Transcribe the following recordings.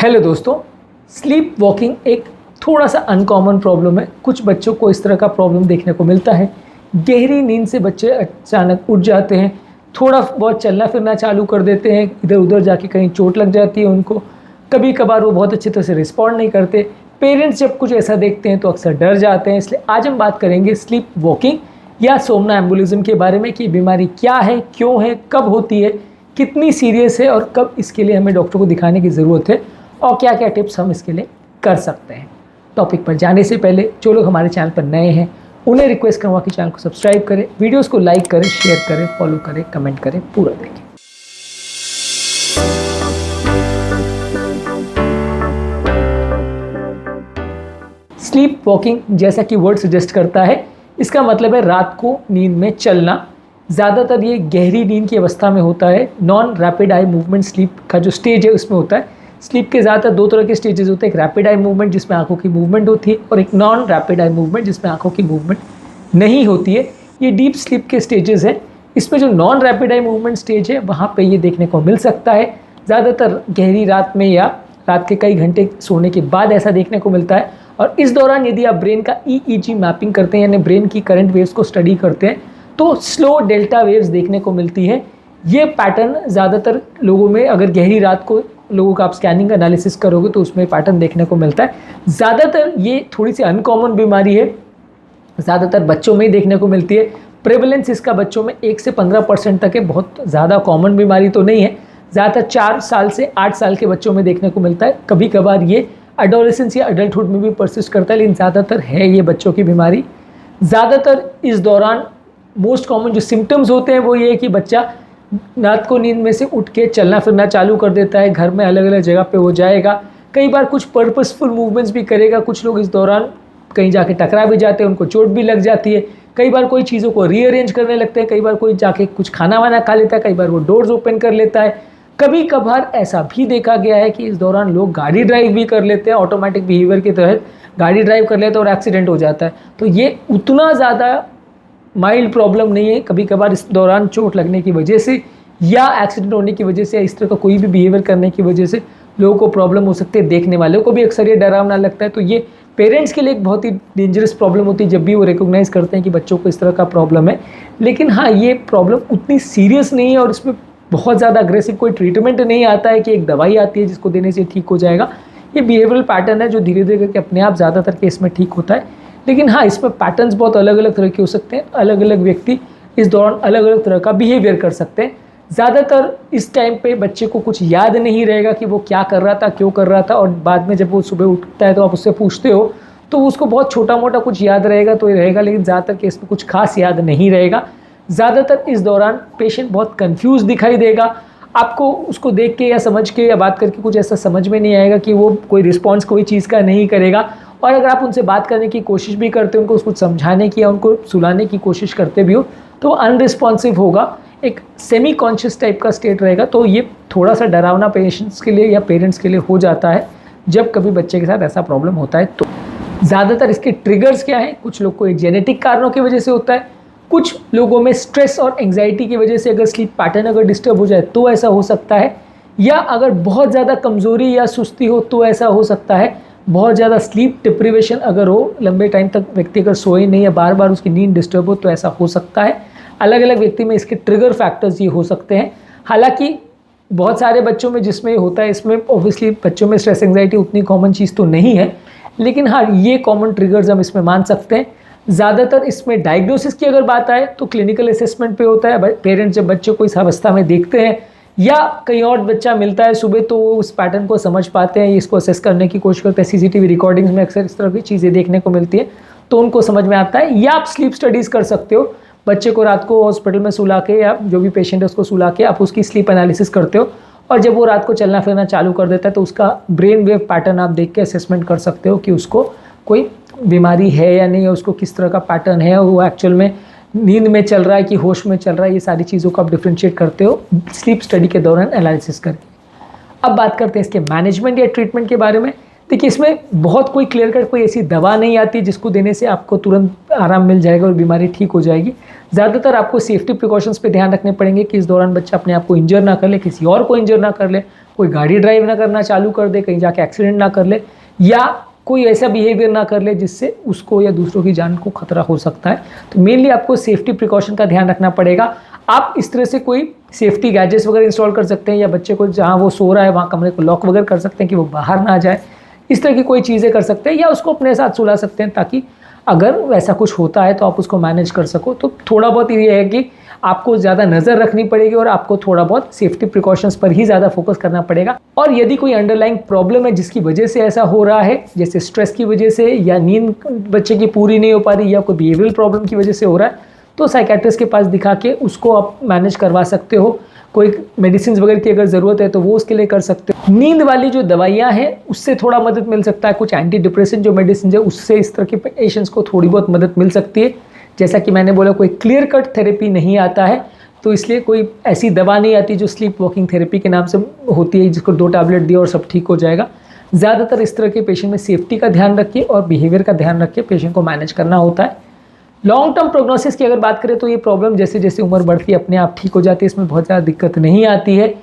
Hello दोस्तों, sleep walking एक थोड़ा सा अनकॉमन प्रॉब्लम है। कुछ बच्चों को इस तरह का प्रॉब्लम देखने को मिलता है। गहरी नींद से बच्चे अचानक उठ जाते हैं, थोड़ा बहुत चलना फिरना चालू कर देते हैं, इधर उधर जाके कहीं चोट लग जाती है उनको। कभी कभार वो बहुत अच्छी तरह से रिस्पॉन्ड नहीं करते। पेरेंट्स जब कुछ ऐसा देखते हैं तो अक्सर डर जाते हैं। इसलिए आज हम बात करेंगे स्लीप वॉकिंग या सोमनाम्बुलिज्म के बारे में कि बीमारी क्या है, क्यों है, कब होती है, कितनी सीरियस है और कब इसके लिए हमें डॉक्टर को दिखाने की ज़रूरत है और क्या क्या टिप्स हम इसके लिए कर सकते हैं। टॉपिक पर जाने से पहले जो लोग हमारे चैनल पर नए हैं उन्हें रिक्वेस्ट करूँगा कि चैनल को सब्सक्राइब करें, वीडियोस को लाइक करें, शेयर करें, फॉलो करें, कमेंट करें, पूरा देखें। स्लीप वॉकिंग जैसा कि वर्ड सजेस्ट करता है, इसका मतलब है रात को नींद में चलना। ज़्यादातर ये गहरी नींद की अवस्था में होता है। Non rapid eye movement sleep का जो स्टेज है उसमें होता है। स्लीप के ज़्यादातर दो तरह के स्टेजेस होते हैं, एक रैपिड आई मूवमेंट जिसमें आंखों की मूवमेंट होती है और एक नॉन रैपिड आई मूवमेंट जिसमें आंखों की मूवमेंट नहीं होती है। ये डीप स्लीप के स्टेजेस हैं। इसमें जो non rapid eye movement stage है वहाँ पे ये देखने को मिल सकता है। ज़्यादातर गहरी रात में या रात के कई घंटे सोने के बाद ऐसा देखने को मिलता है। और इस दौरान यदि आप ब्रेन का EEG मैपिंग करते हैं, यानी ब्रेन की करंट वेव्स को स्टडी करते हैं, तो स्लो डेल्टा वेव्स देखने को मिलती है। ये पैटर्न ज़्यादातर लोगों में, अगर गहरी रात को लोगों का आप स्कैनिंग एनालिसिस करोगे तो उसमें पैटर्न देखने को मिलता है। ज़्यादातर ये थोड़ी सी अनकॉमन बीमारी है, ज़्यादातर बच्चों में ही देखने को मिलती है। प्रेवलेंस इसका बच्चों में 1 से 15% तक है, बहुत ज़्यादा कॉमन बीमारी तो नहीं है। ज़्यादातर 4 साल से 8 साल के बच्चों में देखने को मिलता है। कभी कभार ये एडोलेसेंस या अडल्टहुड में भी परसिस्ट करता है, लेकिन ज़्यादातर है ये बच्चों की बीमारी। ज़्यादातर इस दौरान मोस्ट कॉमन जो सिम्टम्स होते हैं वो ये है कि बच्चा रात को नींद में से उठ के चलना फिरना चालू कर देता है, घर में अलग अलग जगह पे वो जाएगा, कई बार कुछ पर्पसफुल मूवमेंट्स भी करेगा। कुछ लोग इस दौरान कहीं जाके टकरा भी जाते हैं, उनको चोट भी लग जाती है। कई बार कोई चीज़ों को रीअरेंज करने लगते हैं, कई बार कोई जाके कुछ खाना वाना खा लेता है, कई बार वो डोर्स ओपन कर लेता है। कभी कभार ऐसा भी देखा गया है कि इस दौरान लोग गाड़ी ड्राइव भी कर लेते हैं, ऑटोमेटिक बिहेवियर के तहत गाड़ी ड्राइव कर लेते हैं और एक्सीडेंट हो जाता है। तो ये उतना ज़्यादा माइल्ड प्रॉब्लम नहीं है। कभी कभार इस दौरान चोट लगने की वजह से या एक्सीडेंट होने की वजह से या इस तरह का कोई भी बिहेवियर करने की वजह से लोगों को प्रॉब्लम हो सकती है। देखने वालों को भी अक्सर ये डरावना लगता है। तो ये पेरेंट्स के लिए एक बहुत ही डेंजरस प्रॉब्लम होती है जब भी वो रिकॉग्नाइज़ करते हैं कि बच्चों को इस तरह का प्रॉब्लम है। लेकिन हाँ, ये प्रॉब्लम उतनी सीरियस नहीं है और इसमें बहुत ज़्यादा अग्रेसिव कोई ट्रीटमेंट नहीं आता है कि एक दवाई आती है जिसको देने से ठीक हो जाएगा। ये बिहेवियरल पैटर्न है जो धीरे धीरे करके अपने आप ज़्यादातर केस में ठीक होता है। लेकिन हाँ, इसमें पैटर्न्स बहुत अलग अलग तरह के हो सकते हैं। अलग अलग व्यक्ति इस दौरान अलग अलग तरह का बिहेवियर कर सकते हैं। ज़्यादातर इस टाइम पे बच्चे को कुछ याद नहीं रहेगा कि वो क्या कर रहा था, क्यों कर रहा था, और बाद में जब वो सुबह उठता है तो आप उससे पूछते हो तो उसको बहुत छोटा मोटा कुछ याद रहेगा तो ये रहेगा, लेकिन ज़्यादातर केस में कुछ खास याद नहीं रहेगा। ज़्यादातर इस दौरान पेशेंट बहुत कंफ्यूज दिखाई देगा। आपको उसको देख के या समझ के या बात करके कुछ ऐसा समझ में नहीं आएगा कि वो कोई रिस्पॉन्स कोई चीज़ का नहीं करेगा। और अगर आप उनसे बात करने की कोशिश भी करते हो, उनको कुछ समझाने की या उनको सुलाने की कोशिश करते भी हो तो अनरिस्पॉन्सिव होगा, एक सेमी कॉन्शियस टाइप का स्टेट रहेगा। तो ये थोड़ा सा डरावना पेशेंट्स के लिए या पेरेंट्स के लिए हो जाता है जब कभी बच्चे के साथ ऐसा प्रॉब्लम होता है। तो ज़्यादातर इसके ट्रिगर्स क्या हैं? कुछ लोग को जेनेटिक कारणों की वजह से होता है, कुछ लोगों में स्ट्रेस और एंग्जाइटी की वजह से अगर स्लीप पैटर्न अगर डिस्टर्ब हो जाए तो ऐसा हो सकता है, या अगर बहुत ज़्यादा कमज़ोरी या सुस्ती हो तो ऐसा हो सकता है। बहुत ज़्यादा स्लीप डिप्रिवेशन अगर हो, लंबे टाइम तक व्यक्ति अगर सोए नहीं या बार बार उसकी नींद डिस्टर्ब हो तो ऐसा हो सकता है। अलग अलग व्यक्ति में इसके ट्रिगर फैक्टर्स ये हो सकते हैं। हालांकि बहुत सारे बच्चों में जिसमें होता है, इसमें ऑब्वियसली बच्चों में स्ट्रेस एंग्जाइटी उतनी कॉमन चीज़ तो नहीं है, लेकिन हाँ, ये कॉमन ट्रिगर्स हम इसमें मान सकते हैं। ज़्यादातर इसमें डायग्नोसिस की अगर बात आए तो क्लिनिकल असेसमेंट पे होता है। पेरेंट्स जब बच्चों को इस अवस्था में देखते हैं या कहीं और बच्चा मिलता है सुबह तो वो उस पैटर्न को समझ पाते हैं, इसको असेस करने की कोशिश करते हैं। CCTV रिकॉर्डिंग्स में अक्सर इस तरह की चीज़ें देखने को मिलती है तो उनको समझ में आता है। या आप स्लीप स्टडीज़ कर सकते हो, बच्चे को रात को हॉस्पिटल में सुला के या जो भी पेशेंट है उसको सुला के आप उसकी स्लीप एनालिसिस करते हो, और जब वो रात को चलना फिरना चालू कर देता है तो उसका ब्रेन वेव पैटर्न आप देख के असेसमेंट कर सकते हो कि उसको कोई बीमारी है या नहीं है, उसको किस तरह का पैटर्न है, वो एक्चुअल में नींद में चल रहा है कि होश में चल रहा है। ये सारी चीज़ों को आप डिफ्रेंशिएट करते हो स्लीप स्टडी के दौरान एनालिसिस करके। अब बात करते हैं इसके मैनेजमेंट या ट्रीटमेंट के बारे में। देखिए, इसमें बहुत कोई क्लियर कट कोई ऐसी दवा नहीं आती जिसको देने से आपको तुरंत आराम मिल जाएगा और बीमारी ठीक हो जाएगी। ज़्यादातर आपको सेफ्टी प्रिकॉशंस पे ध्यान रखने पड़ेंगे कि इस दौरान बच्चा अपने आप को इंजर ना कर ले, किसी और को इंजर ना कर ले। कोई गाड़ी ड्राइव ना करना चालू कर दे, कहीं जाके एक्सीडेंट ना कर ले, या कोई ऐसा बिहेवियर ना कर ले जिससे उसको या दूसरों की जान को खतरा हो सकता है। तो मेनली आपको सेफ्टी प्रिकॉशन का ध्यान रखना पड़ेगा। आप इस तरह से कोई सेफ्टी गैजेट्स वगैरह इंस्टॉल कर सकते हैं, या बच्चे को जहाँ वो सो रहा है वहाँ कमरे को लॉक वगैरह कर सकते हैं कि वो बाहर ना जाए। इस तरह की कोई चीज़ें कर सकते हैं, या उसको अपने साथ सुला सकते हैं ताकि अगर वैसा कुछ होता है तो आप उसको मैनेज कर सको। तो थोड़ा बहुत ये है कि आपको ज़्यादा नज़र रखनी पड़ेगी और आपको थोड़ा बहुत सेफ्टी प्रिकॉशंस पर ही ज़्यादा फोकस करना पड़ेगा। और यदि कोई अंडरलाइंग प्रॉब्लम है जिसकी वजह से ऐसा हो रहा है, जैसे स्ट्रेस की वजह से, या नींद बच्चे की पूरी नहीं हो पा रही, या कोई बिहेवियरल प्रॉब्लम की वजह से हो रहा है, तो साइकेट्रिस्ट के पास दिखा के उसको आप मैनेज करवा सकते हो। कोई मेडिसिन वगैरह की अगर ज़रूरत है तो वो उसके लिए कर सकते हो। नींद वाली जो दवाइयाँ हैं उससे थोड़ा मदद मिल सकता है, कुछ एंटी डिप्रेसेंट जो मेडिसिन है उससे इस तरह के पेशेंट्स को थोड़ी बहुत मदद मिल सकती है। जैसा कि मैंने बोला, कोई क्लियर कट थेरेपी नहीं आता है, तो इसलिए कोई ऐसी दवा नहीं आती जो स्लीप वॉकिंग थेरेपी के नाम से होती है, जिसको 2 टैबलेट दिया और सब ठीक हो जाएगा। ज़्यादातर इस तरह के पेशेंट में सेफ्टी का ध्यान रखिए और बिहेवियर का ध्यान रख के पेशेंट को मैनेज करना होता है। लॉन्ग टर्म प्रोग्नोसिस की अगर बात करें तो ये प्रॉब्लम जैसे जैसे उम्र बढ़ती है अपने आप ठीक हो जाती है, इसमें बहुत ज़्यादा दिक्कत नहीं आती है।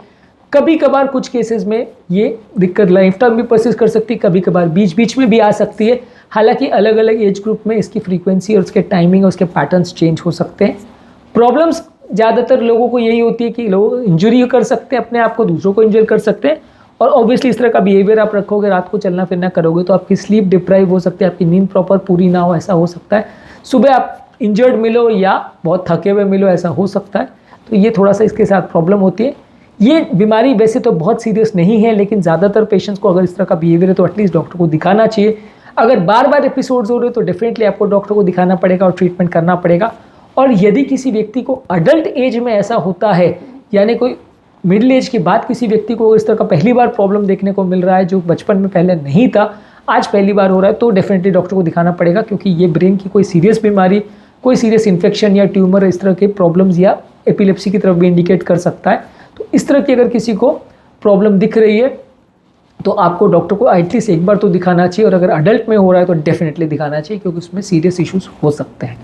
कभी कभार कुछ केसेस में ये दिक्कत लाइफ टाइम भी परसिस्ट कर सकती है, कभी कभार बीच बीच में भी आ सकती है। हालांकि अलग अलग एज ग्रुप में इसकी फ्रीक्वेंसी और उसके टाइमिंग और उसके पैटर्न्स चेंज हो सकते हैं। प्रॉब्लम्स ज़्यादातर लोगों को यही होती है कि लोग इंजरी कर सकते हैं अपने आप को, दूसरों को इंजर कर सकते हैं, और ऑब्वियसली इस तरह का बिहेवियर आप रखोगे, रात को चलना फिरना करोगे तो आपकी स्लीप डिप्राइव हो सकती है, आपकी नींद प्रॉपर पूरी ना हो, ऐसा हो सकता है। सुबह आप इंजर्ड मिलो या बहुत थके हुए मिलो, ऐसा हो सकता है। तो ये थोड़ा सा इसके साथ प्रॉब्लम होती है। ये बीमारी वैसे तो बहुत सीरियस नहीं है, लेकिन ज़्यादातर पेशेंट्स को अगर इस तरह का बिहेवियर है तो एटलीस्ट डॉक्टर को दिखाना चाहिए। अगर बार बार एपिसोड्स हो रहे हो तो डेफिनेटली आपको डॉक्टर को दिखाना पड़ेगा और ट्रीटमेंट करना पड़ेगा। और यदि किसी व्यक्ति को अडल्ट एज में ऐसा होता है, यानी कोई मिडिल एज के बाद किसी व्यक्ति को इस तरह का पहली बार प्रॉब्लम देखने को मिल रहा है जो बचपन में पहले नहीं था, आज पहली बार हो रहा है, तो डेफिनेटली डॉक्टर को दिखाना पड़ेगा, क्योंकि ये ब्रेन की कोई सीरियस बीमारी, कोई सीरियस इन्फेक्शन या ट्यूमर इस तरह के प्रॉब्लम्स या एपिलेप्सी की तरफ भी इंडिकेट कर सकता है। तो इस तरह की अगर किसी को प्रॉब्लम दिख रही है तो आपको डॉक्टर को एटलीस्ट एक बार तो दिखाना चाहिए, और अगर अडल्ट में हो रहा है तो डेफिनेटली दिखाना चाहिए, क्योंकि उसमें सीरियस इश्यूज हो सकते हैं।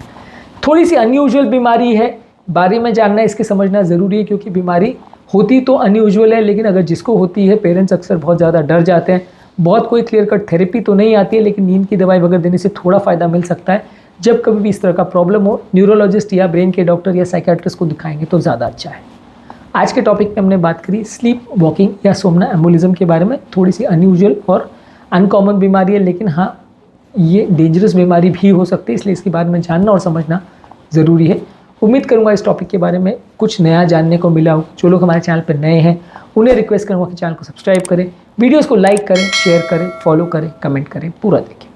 थोड़ी सी अनयूजुअल बीमारी है, बारे में जानना, इसके समझना ज़रूरी है, क्योंकि बीमारी होती तो अनयूजुअल है, लेकिन अगर जिसको होती है पेरेंट्स अक्सर बहुत ज़्यादा डर जाते हैं। बहुत कोई क्लियर कट थेरेपी तो नहीं आती है, लेकिन नींद की दवाई वगैरह देने से थोड़ा फ़ायदा मिल सकता है। जब कभी भी इस तरह का प्रॉब्लम हो, न्यूरोलॉजिस्ट या ब्रेन के डॉक्टर या साइकेट्रिस्ट को दिखाएंगे तो ज़्यादा अच्छा है। आज के टॉपिक में हमने बात करी स्लीप वॉकिंग या सोमनाम्बुलिज्म के बारे में। थोड़ी सी अनयूजुअल और अनकॉमन बीमारी है, लेकिन हाँ ये डेंजरस बीमारी भी हो सकती है, इसलिए इसके बारे में जानना और समझना ज़रूरी है। उम्मीद करूंगा इस टॉपिक के बारे में कुछ नया जानने को मिला हो। जो लोग हमारे चैनल पर नए हैं उन्हें रिक्वेस्ट करूंगा कि चैनल को सब्सक्राइब करें, वीडियोज़ को लाइक करें, शेयर करें, फॉलो करें, कमेंट करें, पूरा देखें।